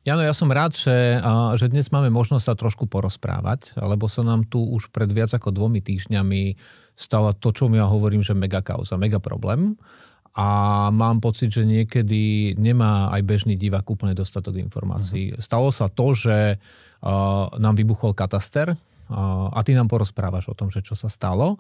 Jano, ja som rád, že dnes máme možnosť sa trošku porozprávať, lebo sa nám tu už pred viac ako 2 týždňami stalo to, čo ja hovorím, že mega kauza, mega problém. A mám pocit, že niekedy nemá aj bežný divák úplne dostatok informácií. Stalo sa to, že nám vybuchol kataster a ty nám porozprávaš o tom, že čo sa stalo.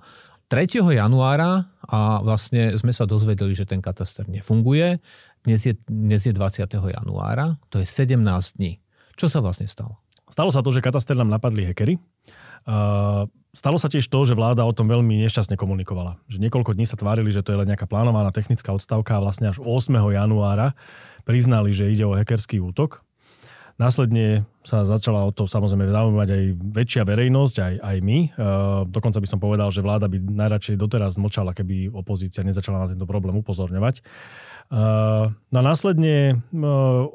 3. januára a vlastne sme sa dozvedeli, že ten kataster nefunguje. Dnes je 20. januára, to je 17 dní. Čo sa vlastne stalo? Stalo sa to, že kataster nám napadli hackeri. Stalo sa tiež to, že vláda o tom veľmi nešťastne komunikovala. Že niekoľko dní sa tvárili, že to je len nejaká plánovaná technická odstavka a vlastne až 8. januára priznali, že ide o hackerský útok. Následne sa začala o to samozrejme zaujímať aj väčšia verejnosť, aj my. Dokonca by som povedal, že vláda by najradšej doteraz mlčala, keby opozícia nezačala na tento problém upozorňovať. No a následne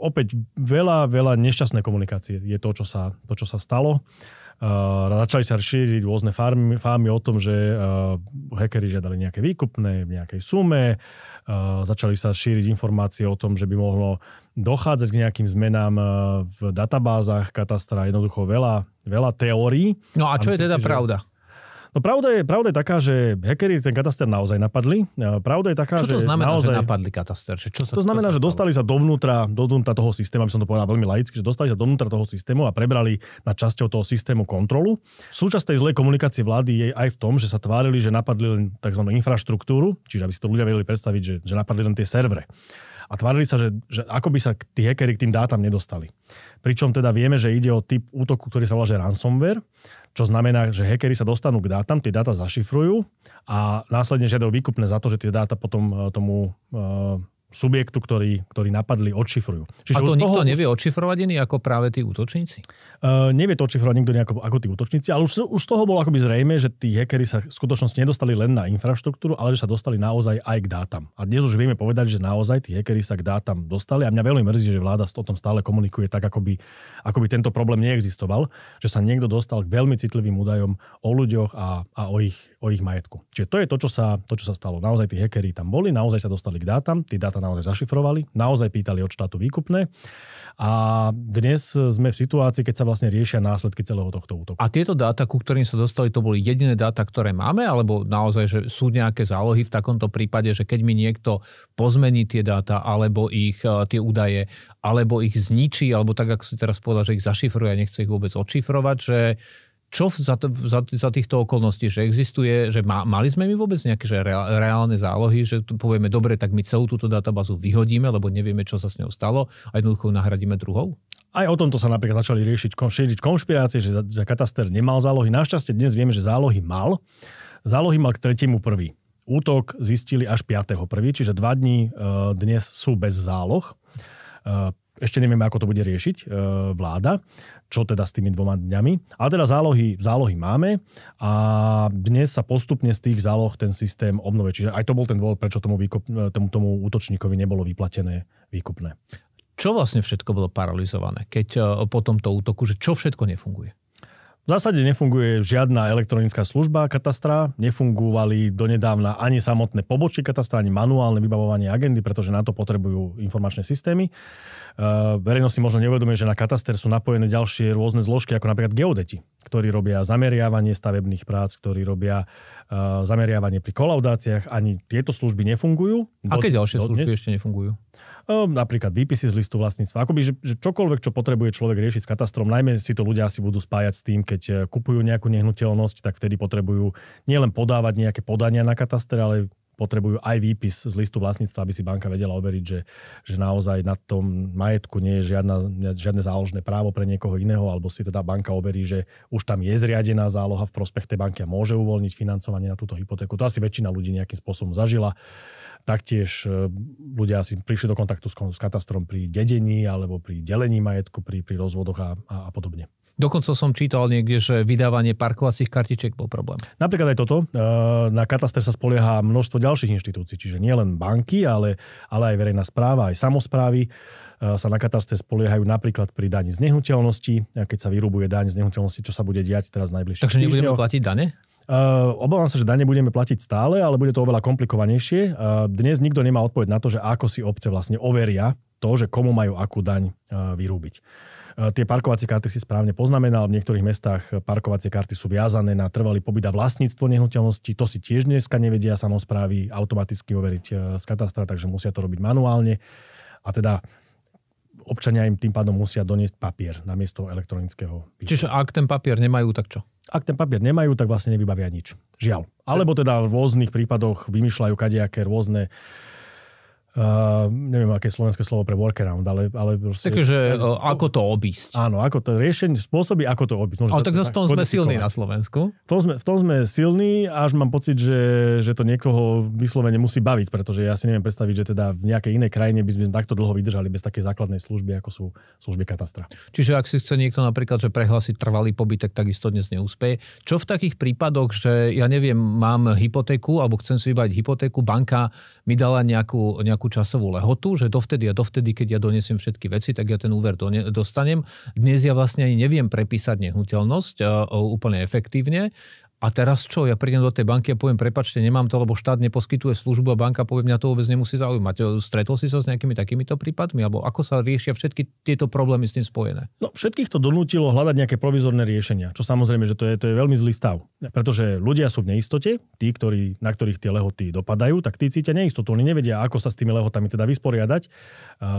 opäť veľa nešťastnej komunikácie je to, čo sa stalo. Začali sa šíriť rôzne fámy o tom, že hackeri žiadali nejaké výkupné v nejakej sume. Začali sa šíriť informácie o tom, že by mohlo dochádzať k nejakým zmenám v databázach katastra. Jednoducho veľa teórií. No a čo je teda pravda? No pravda je taká, že hackeri ten kataster naozaj napadli. Pravda je taká, čo to znamená, naozaj, že napadli kataster? To znamená, že dostali sa dovnútra toho systému, aby som to povedal veľmi laicky, že dostali sa dovnútra toho systému a prebrali nad časťou toho systému kontrolu. Súčasť tej zlej komunikácie vlády je aj v tom, že sa tvárili, že napadli len tzv. Infraštruktúru, čiže aby si to ľudia vedeli predstaviť, že napadli len tie servere. A tvárili sa, že ako by sa tí hackeri k tým dátam nedostali. Pričom teda vieme, že ide o typ útoku, ktorý sa volá že ransomware, čo znamená, že hackeri sa dostanú k dátam, tie dáta zašifrujú a následne žiadajú výkupné za to, že tie dáta potom tomu subjektu, ktorý napadli, odšifrujú. Čiže a to nikto nevie odšifrovať iný ako práve tí útočníci? Nevie to odšifrovať nikto ako tí útočníci, ale už z toho bolo akoby zrejme, že tí hackeri sa v skutočnosti nedostali len na infraštruktúru, ale že sa dostali naozaj aj k dátam. A dnes už vieme povedať, že naozaj tí hackeri sa k dátam dostali a mňa veľmi mrzí, že vláda o tom stále komunikuje tak, ako by tento problém neexistoval, že sa niekto dostal k veľmi citlivým údajom o ľuďoch a o ich majetku. Čiže to je to, čo sa stalo. Naozaj tí hackeri tam boli, naozaj sa dostali k dátam, tí dáta naozaj zašifrovali, naozaj pýtali od štátu výkupné a dnes sme v situácii, keď sa vlastne riešia následky celého tohto útoku. A tieto dáta, ku ktorým sa dostali, to boli jediné dáta, ktoré máme, alebo naozaj, že sú nejaké zálohy v takomto prípade, že keď mi niekto pozmení tie dáta, alebo ich tie údaje, alebo ich zničí, alebo tak, ako si teraz povedal, že ich zašifruje a nechce ich vôbec odšifrovať, že čo za týchto okolností, že existuje, že mali sme my vôbec nejaké že reálne zálohy, že tu povieme, dobre, tak my celú túto databázu vyhodíme, lebo nevieme, čo sa s ňou stalo a jednoducho ju nahradíme druhou? Aj o tomto sa napríklad začali šíriť konšpirácie, že za kataster nemal zálohy. Našťastie dnes vieme, že zálohy mal. Zálohy mal k 3.1. Útok zistili až 5.1., čiže 2 dní dnes sú bez záloh. Ešte nevieme, ako to bude riešiť vláda, čo teda s tými 2 dňami. Ale teda zálohy máme a dnes sa postupne z tých záloh ten systém obnovuje. Čiže aj to bol ten dôvod, prečo tomu útočníkovi nebolo vyplatené výkupné. Čo vlastne všetko bolo paralizované, keď po tomto útoku, že čo všetko nefunguje? V zásade nefunguje žiadna elektronická služba katastra, nefungovali donedávna ani samotné pobočky katastra, ani manuálne vybavovanie agendy, pretože na to potrebujú informačné systémy. Verejnosť si možno neuvedomuje, že na kataster sú napojené ďalšie rôzne zložky, ako napríklad geodeti, ktorí robia zameriavanie stavebných prác, ktorí robia zameriavanie pri kolaudáciách. Ani tieto služby nefungujú. Aké ďalšie služby ešte nefungujú? Napríklad výpisy z listu vlastníctva. Akoby, že čokoľvek, čo potrebuje človek riešiť s katastrom, najmä si to ľudia asi budú spájať s tým, keď kupujú nejakú nehnuteľnosť, tak vtedy potrebujú nielen podávať nejaké podania na kataster, ale potrebujú aj výpis z listu vlastníctva, aby si banka vedela overiť, že naozaj na tom majetku nie je žiadne záložné právo pre niekoho iného, alebo si teda banka overí, že už tam je zriadená záloha v prospech tej banky a môže uvoľniť financovanie na túto hypotéku. To asi väčšina ľudí nejakým spôsobom zažila. Taktiež ľudia asi prišli do kontaktu s katastrom pri dedení alebo pri delení majetku, pri rozvodoch a podobne. Dokonca som čítal niekde, že vydávanie parkovacích kartičiek bol problém. Napríklad aj toto. Na kataster sa spolieha množstvo ďalších inštitúcií, čiže nie len banky, ale aj verejná správa, aj samosprávy sa na kataster spoliehajú napríklad pri daní z nehnuteľnosti, keď sa vyrubuje daň z nehnuteľnosti, čo sa bude diať teraz najbližšie. Takže nebudeme platiť dane? Obávam sa, že dane budeme platiť stále, ale bude to oveľa komplikovanejšie. Dnes nikto nemá odpoveď na to, že ako si obce vlastne overia to, že komu majú akú daň vyrúbiť. Tie parkovacie karty si správne poznamenal. V niektorých mestách parkovacie karty sú viazané na trvalý pobyt a vlastníctvo nehnuteľnosti. To si tiež dneska nevedia samosprávy automaticky overiť z katastra, takže musia to robiť manuálne. A teda občania im tým pádom musia doniesť papier namiesto elektronického výpisu. Čiže ak ten papier nemajú, tak čo? Ak ten papier nemajú, tak vlastne nevybavia nič. Žiaľ. Alebo teda v rôznych prípadoch vymýšľajú kadejaké rôzne neviem, aké slovenské slovo pre workaround, ale proste... Takže ako to obísť. Áno, ako to riešenie, spôsoby, ako to obísť. Ale tak v tom sme silní na Slovensku. V tom sme silní, až mám pocit, že to niekoho vyslovene musí baviť, pretože ja si neviem predstaviť, že teda v nejakej inej krajine by sme takto dlho vydržali bez takej základnej služby, ako sú služby katastra. Čiže ak si chce niekto napríklad, že prehlásiť trvalý pobyt, tak takisto dnes neúspeje. Čo v takých prípadoch, že ja neviem, mám hypotéku alebo chcem si vybaviť hypotéku, banka mi dala nejakú časovú lehotu, že dovtedy a dovtedy, keď ja donesiem všetky veci, tak ja ten úver dostanem. Dnes ja vlastne ani neviem prepísať nehnuteľnosť úplne efektívne. A teraz čo? Ja prídem do tej banky a poviem, prepáčte, nemám to, lebo štát neposkytuje službu a banka povie, mňa to vôbec nemusí zaujímať. Stretol si sa s nejakými takýmito prípadmi? Alebo ako sa riešia všetky tieto problémy s tým spojené? No, všetkých to donútilo hľadať nejaké provizorné riešenia, čo samozrejme, že to je veľmi zlý stav. Pretože ľudia sú v neistote, tí, na ktorých tie lehoty dopadajú, tak tí cítia neistotu. Oni nevedia, ako sa s tými lehotami teda vysporiadať.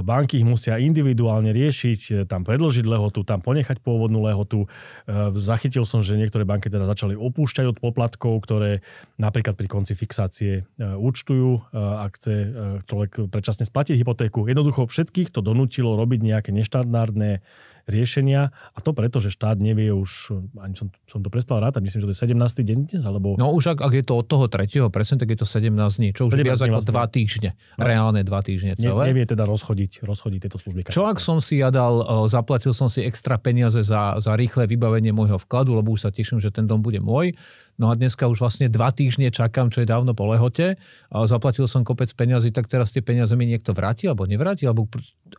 Banky ich musia individuálne riešiť, tam predĺžiť lehotu, tam ponechať pôvodnú lehotu. Zachytil som, že niektoré banky teda začali opúšťať od poplatkov, ktoré napríklad pri konci fixácie účtujú, ak chce človek predčasne splatiť hypotéku. Jednoducho všetkých to donútilo robiť nejaké neštandardné riešenia a to preto, že štát nevie už, ani som to prestal rátať, myslím, že to je 17. deň dnes, alebo... No už ak je to od toho 3. presne, tak je to 17 dní, čo už viac ako 2 týždne. No. Reálne 2 týždne celé. Nevie teda rozchodiť tieto služby. Čo ak som si zaplatil som si extra peniaze za rýchle vybavenie môjho vkladu, lebo už sa teším, že ten dom bude môj. No a dneska už vlastne 2 týždne čakám, čo je dávno po lehote. Zaplatil som kopec peniazy, tak teraz tie peniaze mi niekto vráti alebo nevráti? Alebo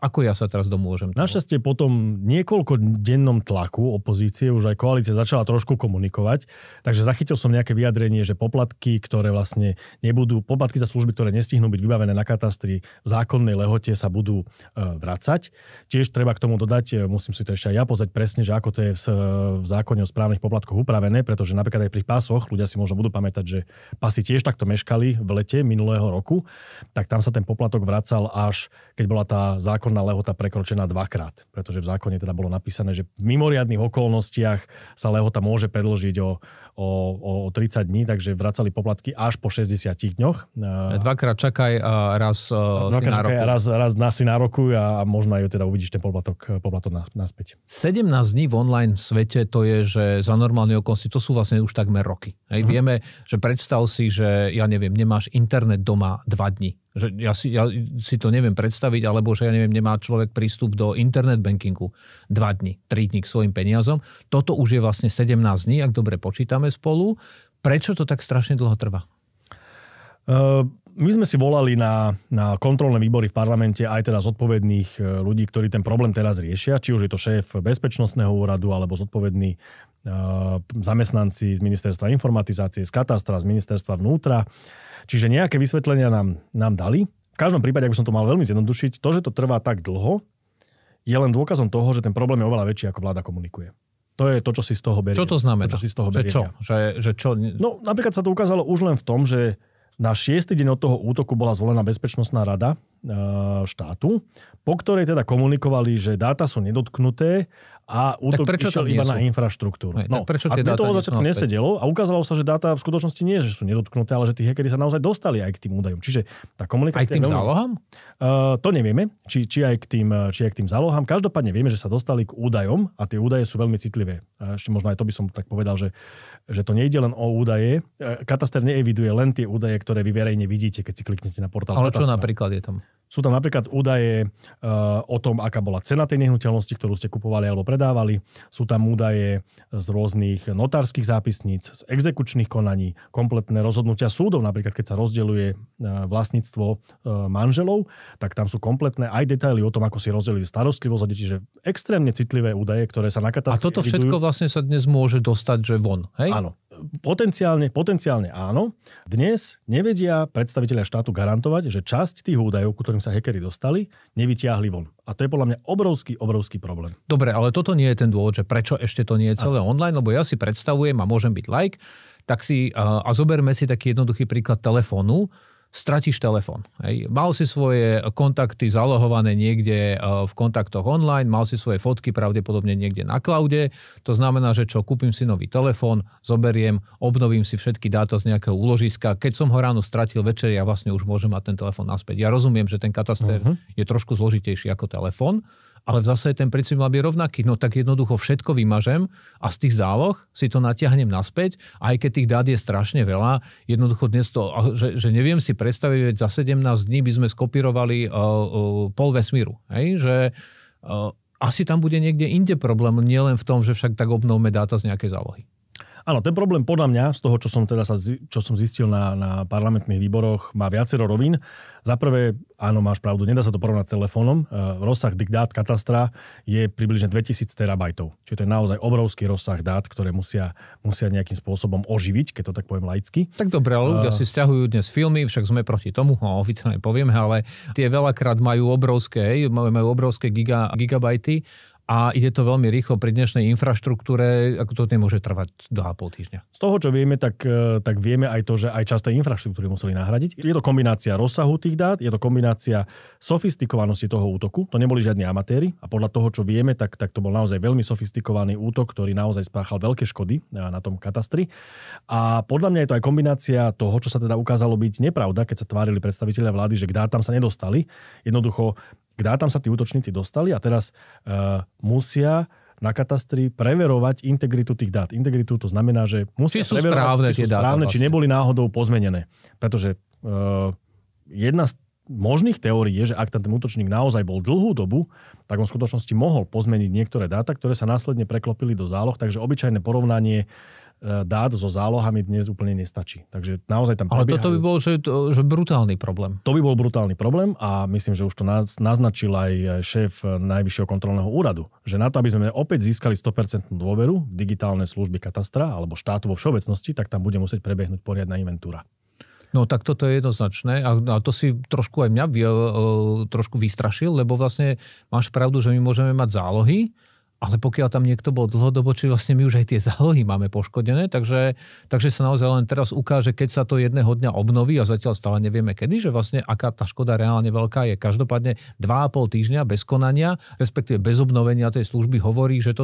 ako ja sa teraz domôžem? Našťastie potom niekoľkodennom tlaku opozície už aj koalícia začala trošku komunikovať. Takže zachytil som nejaké vyjadrenie, že poplatky, ktoré vlastne poplatky za služby, ktoré nestihnú byť vybavené na katastri v zákonnej lehote, sa budú vracať. Tiež treba k tomu dodať, musím si to ešte aj ja pozrieť presne, že ako to je v zákone o správnych poplatkoch upravené, pretože napríklad aj pri pasoch, ľudia si možno budú pamätať, že pasy tiež takto meškali v lete minulého roku, tak tam sa ten poplatok vracal až keď bola tá zákonná lehota prekročená 2-krát, pretože v zákone teda bolo napísané, že v mimoriadnych okolnostiach sa lehota môže predĺžiť o 30 dní, takže vracali poplatky až po 60 dňoch. Dvakrát čakaj a raz si nárokuj. Raz si nárokuj a možno aj teda uvidíš ten poplatok naspäť. 17 dní v online svete, to je, že za normálne okolnosti, to sú vlastne už takmer roky. Hej, vieme, že predstav si, že ja neviem, nemáš internet doma 2 dni. Že ja si to neviem predstaviť, alebo že ja neviem, nemá človek prístup do internet bankingu 2 dni, 3 dní k svojim peniazom. Toto už je vlastne 17 dní, ak dobre počítame spolu. Prečo to tak strašne dlho trvá? My sme si volali na kontrolné výbory v parlamente aj teda zodpovedných ľudí, ktorí ten problém teraz riešia, či už je to šéf bezpečnostného úradu alebo zodpovední zamestnanci z ministerstva informatizácie, z katastra, z ministerstva vnútra. Čiže nejaké vysvetlenia nám dali. V každom prípade, ak by som to mal veľmi zjednodušiť, to, že to trvá tak dlho, je len dôkazom toho, že ten problém je oveľa väčší, ako vláda komunikuje. To je to, čo si z toho berie. Čo to znamená? Že čo? Že čo? No, napríklad sa to ukázalo už len v tom, že na 6. deň od toho útoku bola zvolená Bezpečnostná rada štátu, po ktorej teda komunikovali, že dáta sú nedotknuté a útok išiel iba na infraštruktúru. No, a mne to od začiatku nesedelo a ukázalo sa, že dáta v skutočnosti nie, že sú nedotknuté, ale že tí hackeri sa naozaj dostali aj k tým údajom. Čiže tá komunikácia... Aj k tým zálohám? To nevieme, či aj k tým zálohám. Každopádne vieme, že sa dostali k údajom a tie údaje sú veľmi citlivé. A ešte možno aj to by som tak povedal, že to nejde len o údaje. Kataster neeviduje len tie údaje, ktoré vy verejne vidíte, keď si kliknete na portál. Ale čo napríklad je tam? Sú tam napríklad údaje o tom, aká bola cena tej nehnuteľnosti, ktorú ste kupovali alebo predávali. Sú tam údaje z rôznych notárskych zápisníc, z exekučných konaní, kompletné rozhodnutia súdov, napríklad keď sa rozdeľuje vlastníctvo manželov, tak tam sú kompletné aj detaily o tom, ako si rozdelili starostlivosť a deti, že extrémne citlivé údaje, ktoré sa na katastri A toto všetko vlastne sa dnes môže dostať, že von, hej? Áno. Potenciálne áno. Dnes nevedia predstavitelia štátu garantovať, že časť tých údajov, ku ktorým sa hackeri dostali, nevytiahli von. A to je podľa mňa obrovský problém. Dobre, ale toto nie je ten dôvod, že prečo ešte to nie je celé online, lebo ja si predstavujem a môžem byť like, tak si a zoberme si taký jednoduchý príklad telefónu. Stratíš telefón. Hej. Mal si svoje kontakty zalohované niekde v kontaktoch online, mal si svoje fotky pravdepodobne niekde na cloude. To znamená, že kúpim si nový telefón, zoberiem, obnovím si všetky dáta z nejakého úložiska. Keď som ho ráno stratil večer, ja vlastne už môžem mať ten telefón naspäť. Ja rozumiem, že ten kataster je trošku zložitejší ako telefón, ale v zásade ten princíp mal byť rovnaký. No tak jednoducho všetko vymažem a z tých záloh si to natiahnem naspäť, aj keď tých dát je strašne veľa. Jednoducho dnes to, že neviem si predstaviť, za 17 dní by sme skopírovali pol vesmíru. Hej? Že asi tam bude niekde inde problém, nielen v tom, že však tak obnovme dáta z nejakej zálohy. Áno, ten problém podľa mňa, z toho, čo som zistil na parlamentných výboroch, má viacero rovín. Za prvé, áno, máš pravdu, nedá sa to porovnať s telefónom. Rozsah dát katastra je približne 2000 terabajtov. Čiže to je naozaj obrovský rozsah dát, ktoré musia nejakým spobom oživiť, keď to tak poviem laicky. Tak dobre, ale ľudia si sťahujú dnes filmy, však sme proti tomu, oficiálne povieme, ale tie veľakrát majú obrovské gigabajty. A ide to veľmi rýchlo pri dnešnej infraštruktúre, ako to nemôže trvať 2,5 týždňa. Z toho, čo vieme, tak vieme aj to, že aj časť tej infraštruktúry museli nahradiť. Je to kombinácia rozsahu tých dát, je to kombinácia sofistikovanosti toho útoku. To neboli žiadni amatéri a podľa toho, čo vieme, tak to bol naozaj veľmi sofistikovaný útok, ktorý naozaj spáchal veľké škody na tom katastri. A podľa mňa je to aj kombinácia toho, čo sa teda ukázalo byť nepravda, keď sa tvárili predstavitelia vlády, že k dátam sa nedostali. Jednoducho k dátam sa tí útočníci dostali a teraz musia na katastri preverovať integritu tých dát. Integritu to znamená, že musia preverovať, či sú správne, či neboli náhodou pozmenené. Pretože jedna z možných teórií je, že ak ten útočník naozaj bol dlhú dobu, tak on v skutočnosti mohol pozmeniť niektoré dáta, ktoré sa následne preklopili do záloh, takže obyčajné porovnanie dát so zálohami dnes úplne nestačí. Takže naozaj tam prebiehajú. Ale toto by bol že brutálny problém. To by bol brutálny problém a myslím, že už to naznačil aj šéf Najvyššieho kontrolného úradu, že na to, aby sme opäť získali 100% dôveru v digitálne služby katastra alebo štátu vo všeobecnosti, tak tam bude musieť prebehnúť poriadna inventúra. No tak toto je jednoznačné a to si trošku aj mňa trošku vystrašil, lebo vlastne máš pravdu, že my môžeme mať zálohy, ale pokiaľ tam niekto bol dlhodobo, či vlastne my už aj tie zálohy máme poškodené, takže sa naozaj len teraz ukáže, keď sa to jedného dňa obnoví a zatiaľ stále nevieme kedy, že vlastne aká tá škoda reálne veľká je. Každopádne 2,5 týždňa bez konania, respektíve bez obnovenia tej služby hovorí, že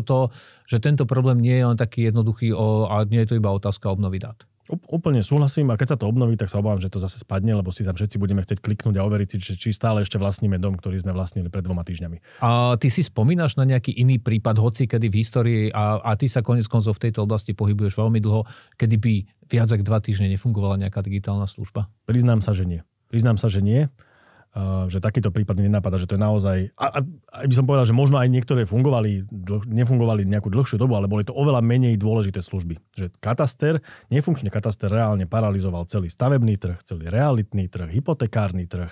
tento problém nie je len taký jednoduchý a nie je to iba otázka obnovy dát. Úplne súhlasím a keď sa to obnoví, tak sa obávam, že to zase spadne, lebo si tam všetci budeme chcieť kliknúť a overiť si, či stále ešte vlastníme dom, ktorý sme vlastnili pred 2 týždňami. A ty si spomínaš na nejaký iný prípad, hoci kedy v histórii a ty sa koniec koncov v tejto oblasti pohybuješ veľmi dlho, kedy by viac ako 2 týždne nefungovala nejaká digitálna služba? Priznám sa, že nie. Že takýto prípad mi nenapadá, že to je naozaj... A by som povedal, že možno aj niektoré nefungovali nejakú dlhšiu dobu, ale boli to oveľa menej dôležité služby. Že nefunkčný kataster reálne paralizoval celý stavebný trh, celý realitný trh, hypotekárny trh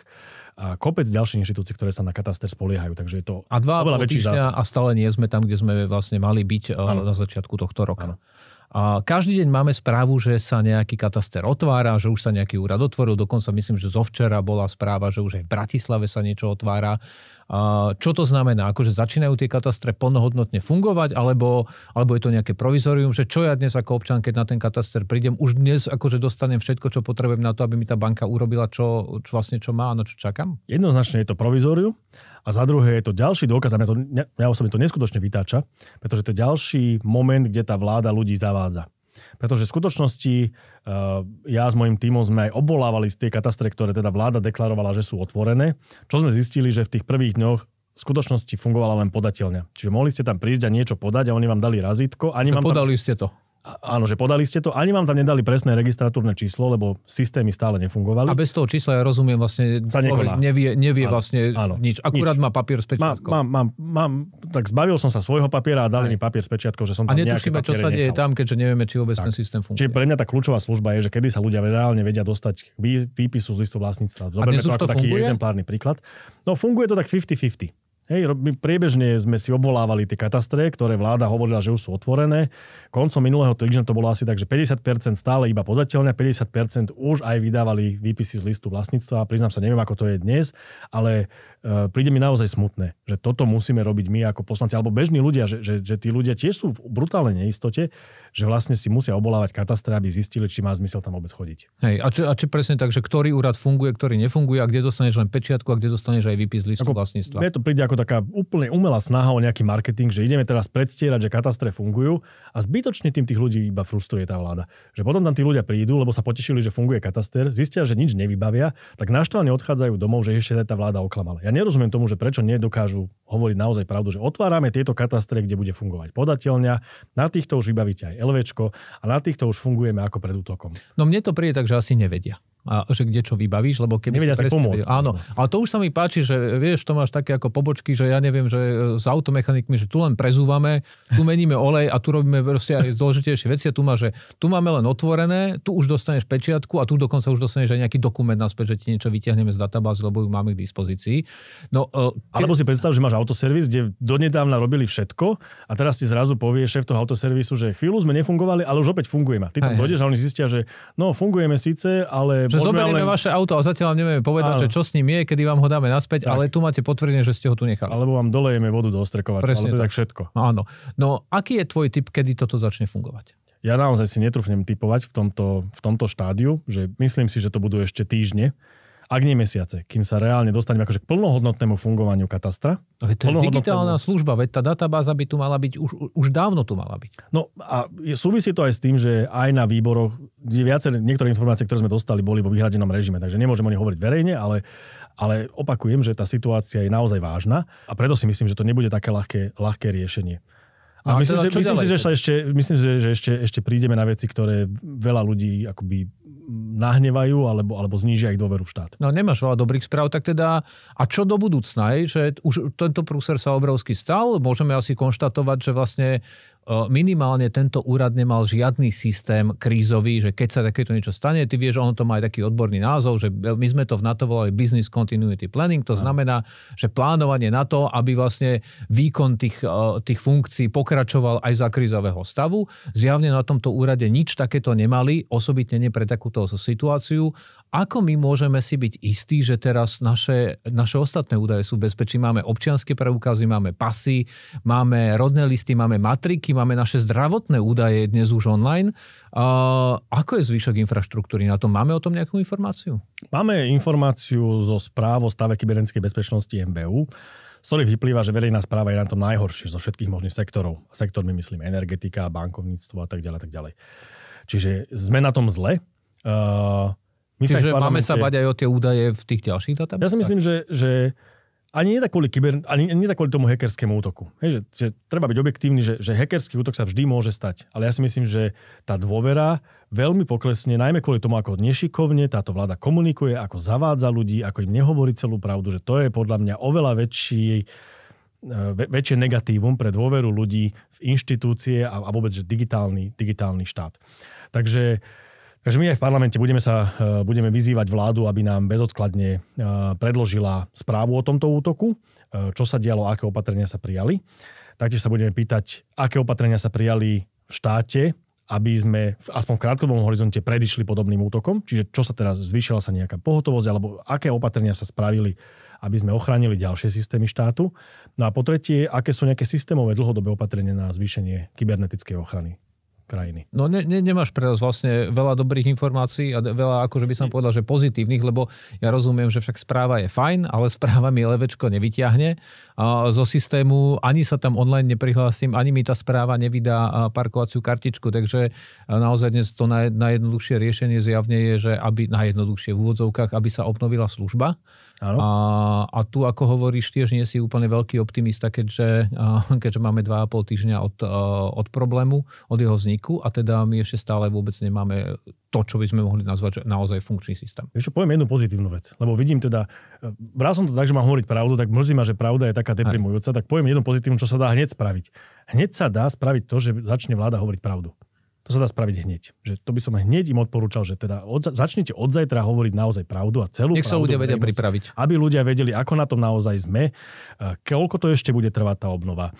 a kopec ďalších inštitúcií, ktoré sa na kataster spoliehajú. Takže je to oveľa väčší zásah. A stále nie sme tam, kde sme vlastne mali byť na začiatku tohto roka. Ano. A každý deň máme správu, že sa nejaký kataster otvára, že už sa nejaký úrad otvoril. Dokonca myslím, že zo včera bola správa, že už aj v Bratislave sa niečo otvára. A čo to znamená? Akože začínajú tie katastre plnohodnotne fungovať, alebo je to nejaké provizorium, že čo ja dnes ako občan, keď na ten kataster prídem, už dnes akože dostanem všetko, čo potrebujem na to, aby mi tá banka urobila, čo má a na čo čakám? Jednoznačne je to provizorium. A za druhé je to ďalší dôkaz, a mňa osobne to neskutočne vytáča, pretože to je ďalší moment, kde tá vláda ľudí zavádza. Pretože v skutočnosti ja s mojím tímom sme aj obvolávali z tie katastre, ktoré teda vláda deklarovala, že sú otvorené. Čo sme zistili, že v tých prvých dňoch v skutočnosti fungovala len podateľňa. Čiže mohli ste tam prísť a niečo podať a oni vám dali razítko. Podali ste to. Áno, že podali ste to, ani vám tam nedali presné registratúrne číslo, lebo systémy stále nefungovali. A bez toho čísla ja rozumiem vlastne, nevie vlastne nič. Akurát má papier s pečiatkou. Tak zbavil som sa svojho papiera a dali mi papier s pečiatkou, že som tam nejaké papiere nechal. A netušíme, čo sa deje tam, keďže nevieme, či vôbec ten systém funguje. Čiže pre mňa tá kľúčová služba je, že kedy sa ľudia reálne vedia dostať k výpisu z listu vlastníctva. Zoberme to ako taký exemplárny príklad. No funguje to tak 50-50. Hej, my priebežne sme si obvolávali tie katastre, ktoré vláda hovorila, že už sú otvorené. Koncom minulého týždňa to bolo asi tak, že 50% stále iba podateľne, 50% už aj vydávali výpisy z listu vlastníctva. Priznám sa, neviem, ako to je dnes, ale príde mi naozaj smutné, že toto musíme robiť my ako poslanci, alebo bežní ľudia, že tí ľudia tiež sú v brutálnej neistote, že vlastne si musia obvolávať katastre, aby zistili, či má zmysel tam vôbec chodiť. Hej, a či presne tak, že ktorý úrad funguje, ktorý nefunguje, a kde dostaneš len pečiatku, a kde dostaneš aj výpis z listu vlastníctva. Mne to príde ako taká úplne umelá snaha o nejaký marketing, že ideme teraz predstierať, že katastre fungujú a zbytočne tým tých ľudí iba frustruje tá vláda. Že potom tam tí ľudia prídu, lebo sa potešili, že funguje kataster, zistia, že nič nevybavia, tak naštvaní odchádzajú domov, že ešte tá vláda oklamala. Ja nerozumiem tomu, že prečo nedokážu hovoriť naozaj pravdu, že otvárame tieto katastre, kde bude fungovať podateľňa, na týchto už vybavíte aj LVčko a na týchto už fungujeme ako pred útokom. No mne to príde tak, že asi nevedia. A že kde čo vybavíš, lebo keby nevedia si pomôcť. Áno, ale to už sa mi páči, že vieš, to máš také ako pobočky, že ja neviem, že s automechanikmi, že tu len prezúvame, tu meníme olej a tu robíme proste aj dôležitejšie veci a tu máš, že tu máme len otvorené, tu už dostaneš pečiatku a tu dokonca už dostaneš aj nejaký dokument naspäť, že ti niečo vyťahneme z databázy, lebo ju máme k dispozícii. No, alebo si predstav, že máš autoservis, kde donedávna robili všetko a teraz ti zrazu povie šéf toho autoservisu, že chvíľu sme nefungovali, ale už opäť fungujeme. Ty tam dojdeš a oni zistia, že no fungujeme síce, ale že zoberieme vaše auto a zatiaľ vám nevieme povedať, že čo s ním je, kedy vám ho dáme naspäť, tak. Ale tu máte potvrdenie, že ste ho tu nechali. Alebo vám dolejeme vodu do ostrekovača, ale to je tak všetko. Áno. No, aký je tvoj tip, kedy toto začne fungovať? Ja naozaj si netrúfnem tipovať v tomto štádiu, že myslím si, že to budú ešte týždne, ak nie mesiace, kým sa reálne dostaneme akože k plnohodnotnému fungovaniu katastra. To je digitálna služba, veď tá databáza by tu mala byť, už dávno tu mala byť. No a súvisí to aj s tým, že aj na výboroch, niektoré informácie, ktoré sme dostali, boli vo vyhradenom režime, takže nemôžem o nich hovoriť verejne, ale opakujem, že tá situácia je naozaj vážna a preto si myslím, že to nebude také ľahké riešenie. A myslím si, že ešte prídeme na veci, ktoré veľa ľudí akoby nahnevajú alebo znížia ich dôveru v štát. No nemáš veľa dobrých správ, tak teda a čo do budúcna, že už tento prúser sa obrovský stal, môžeme asi konštatovať, že vlastne minimálne tento úrad nemal žiadny systém krízový, že keď sa takéto niečo stane, ty vieš, on to má aj taký odborný názov, že my sme to v NATO volali Business Continuity Planning, to znamená, že plánovanie na to, aby vlastne výkon tých funkcií pokračoval aj za krízového stavu. Zjavne na tomto úrade nič takéto nemali, osobitne nie pre takúto situáciu. Ako my môžeme si byť istí, že teraz naše ostatné údaje sú v bezpečí? Máme občianske preukazy, máme pasy, máme rodné listy, máme matriky, máme naše zdravotné údaje dnes už online. Ako je zvyšok infraštruktúry na tom? Máme o tom nejakú informáciu? Máme informáciu zo správ o stave kybernetickej bezpečnosti MBU, z ktorých vyplýva, že verejná správa je na tom najhoršie zo všetkých možných sektorov. Sektormi myslím energetika, bankovníctvo a tak ďalej. Čiže sme na tom zle. Čiže máme sa bať aj o tie údaje v tých ďalších databázach? Ja si myslím, že ani nie tak kvôli tomu hackerskému útoku. Hej, že treba byť objektívny, že hackerský útok sa vždy môže stať. Ale ja si myslím, že tá dôvera veľmi poklesne, najmä kvôli tomu, ako nešikovne táto vláda komunikuje, ako zavádza ľudí, ako im nehovorí celú pravdu, že to je podľa mňa oveľa väčšie negatívum pre dôveru ľudí v inštitúcie a vôbec, že digitálny štát. Takže my aj v parlamente budeme vyzývať vládu, aby nám bezodkladne predložila správu o tomto útoku, čo sa dialo, aké opatrenia sa prijali. Taktiež sa budeme pýtať, aké opatrenia sa prijali v štáte, aby sme aspoň v krátkodobom horizonte predišli podobným útokom. Čiže čo sa teraz, zvýšila sa nejaká pohotovosť, alebo aké opatrenia sa spravili, aby sme ochránili ďalšie systémy štátu. No a po tretie, aké sú nejaké systémové dlhodobé opatrenia na zvýšenie kybernetickej ochrany krajiny. No nemáš pre nás vlastne veľa dobrých informácií a veľa, akože by som povedal, že pozitívnych, lebo ja rozumiem, že však správa je fajn, ale správa mi LVčko nevyťahne. Zo systému ani sa tam online neprihlásim, ani mi tá správa nevydá parkovaciu kartičku, takže naozaj dnes to najjednoduchšie riešenie zjavne je, že aby najjednoduchšie v úvodzovkách, aby sa obnovila služba. A tu, ako hovoríš, tiež nie si úplne veľký optimista, keďže máme 2,5 týždňa od problému, od jeho vzniku a teda my ešte stále vôbec nemáme to, čo by sme mohli nazvať, že naozaj funkčný systém. Ešte poviem jednu pozitívnu vec, lebo vidím teda, bral som to tak, že mám hovoriť pravdu, tak mrzí ma, že pravda je taká deprimujúca, tak poviem jednu pozitívnu, čo sa dá hneď spraviť. Hneď sa dá spraviť to, že začne vláda hovoriť pravdu. To sa dá spraviť hneď. Že to by som hneď im odporúčal, že teda začnite od zajtra hovoriť naozaj pravdu a celú Nech pravdu. sa ľudia vedia pripraviť. Aby ľudia vedeli, ako na tom naozaj sme, koľko to ešte bude trvať tá obnova,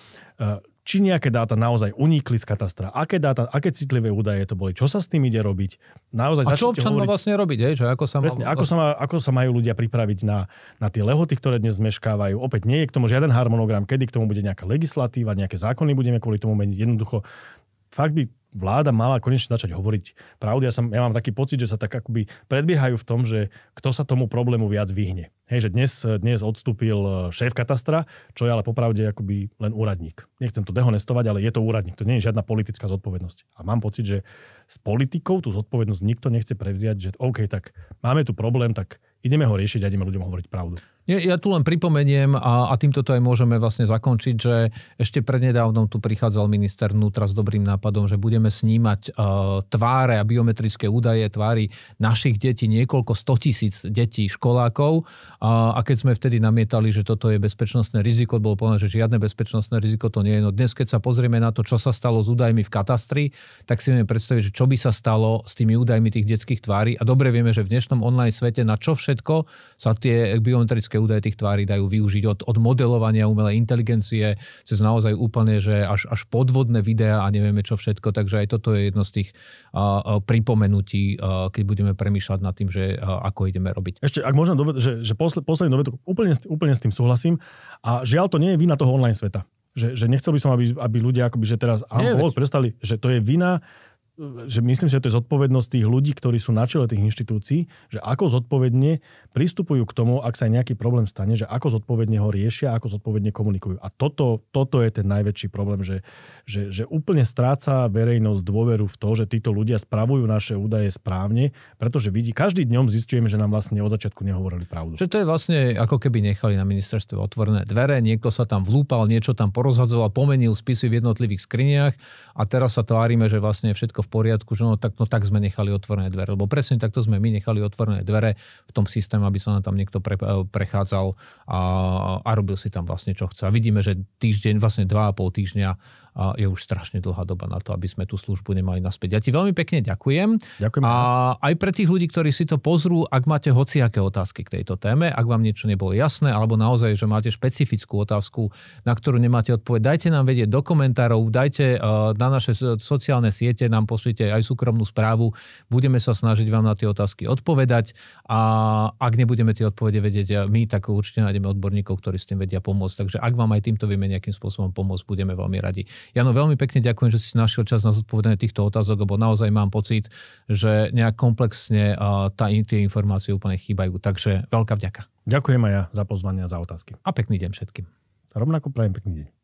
či nejaké dáta naozaj unikli z katastra, aké dáta, aké citlivé údaje to boli, čo sa s tým ide robiť. Naozaj a čo občan má vlastne robiť? Že ako sa majú ľudia pripraviť na tie lehoty, ktoré dnes zmeškávajú. Opäť nie je k tomu žiaden harmonogram, kedy k tomu bude nejaká legislatíva, nejaké zákony budeme kvôli tomu meniť. Jednoducho, fakt by vláda mala konečne začať hovoriť pravdu. Ja mám taký pocit, že sa tak akoby predbiehajú v tom, že kto sa tomu problému viac vyhne. Hej, že dnes odstúpil šéf katastra, čo je ale popravde akoby len úradník. Nechcem to dehonestovať, ale je to úradník. To nie je žiadna politická zodpovednosť. A mám pocit, že s politikou tú zodpovednosť nikto nechce prevziať, že OK, tak máme tu problém, tak ideme ho riešiť a ideme ľuďom hovoriť pravdu. Ja tu len pripomeniem a týmto to aj môžeme vlastne zakončiť, že ešte prednedávnom tu prichádzal minister vnútra s dobrým nápadom, že budeme snímať tváre a biometrické údaje tvári našich detí, niekoľko 100 000 detí, školákov. A keď sme vtedy namietali, že toto je bezpečnostné riziko, bolo povedané, že žiadne bezpečnostné riziko to nie je. No dnes, keď sa pozrieme na to, čo sa stalo s údajmi v katastri, tak si vieme predstaviť, že čo by sa stalo s tými údajmi tých detských tvári. A dobre vieme, že v dnešnom online svete na čo všetko sa tie biometrické údaje tých tvári dajú využiť od modelovania umelej inteligencie cez naozaj úplne, že až podvodné videá a nevieme čo všetko. Takže aj toto je jedno z tých pripomenutí, keď budeme premýšľať nad tým, že ako ideme robiť. Ešte, ak môžem že posledný dovedok, úplne s tým súhlasím. A žiaľ, to nie je vina toho online sveta. Že nechcel by som, aby ľudia akoby, že teraz prestali, že to je vina, že myslím, že to je zodpovednosť tých ľudí, ktorí sú na čele tých inštitúcií, že ako zodpovedne pristupujú k tomu, ak sa aj nejaký problém stane, že ako zodpovedne ho riešia, ako zodpovedne komunikujú. A toto je ten najväčší problém, že úplne stráca verejnosť dôveru v to, že títo ľudia spravujú naše údaje správne, pretože každý dňom zistujeme, že nám vlastne od začiatku nehovorili pravdu. Že to je vlastne ako keby nechali na ministerstve otvorené dvere, niekto sa tam vlúpal, niečo tam porozhadzoval, pomenil spisy v jednotlivých skriniach a teraz sa tvárime, že vlastne všetko v poriadku, že no tak sme nechali otvorené dvere. Lebo presne takto sme my nechali otvorené dvere v tom systéme, aby sa nám tam niekto prechádzal a robil si tam vlastne čo chce. A vidíme, že týždeň, vlastne 2,5 týždňa je už strašne dlhá doba na to, aby sme tú službu nemali naspäť. Ja ti veľmi pekne ďakujem. Ďakujem. A aj pre tých ľudí, ktorí si to pozrú, ak máte hociaké otázky k tejto téme, ak vám niečo nebolo jasné, alebo naozaj, že máte špecifickú otázku, na ktorú nemáte odpoveď, dajte nám vedieť do komentárov, dajte na naše sociálne siete, nám pošlite aj súkromnú správu. Budeme sa snažiť vám na tie otázky odpovedať a ak nebudeme tie odpovede vedieť my, tak určite nájdeme odborníkov, ktorí s tým vedia pomôcť. Takže ak vám aj týmto vieme nejakým spôsobom pomôcť, budeme veľmi radi. Jano, veľmi pekne ďakujem, že si našiel čas na zodpovedanie týchto otázok, lebo naozaj mám pocit, že nejak komplexne tie informácie úplne chýbajú. Takže veľká vďaka. Ďakujem aj ja za pozvanie a za otázky. A pekný deň všetkým. Rovnako prajem pekný deň.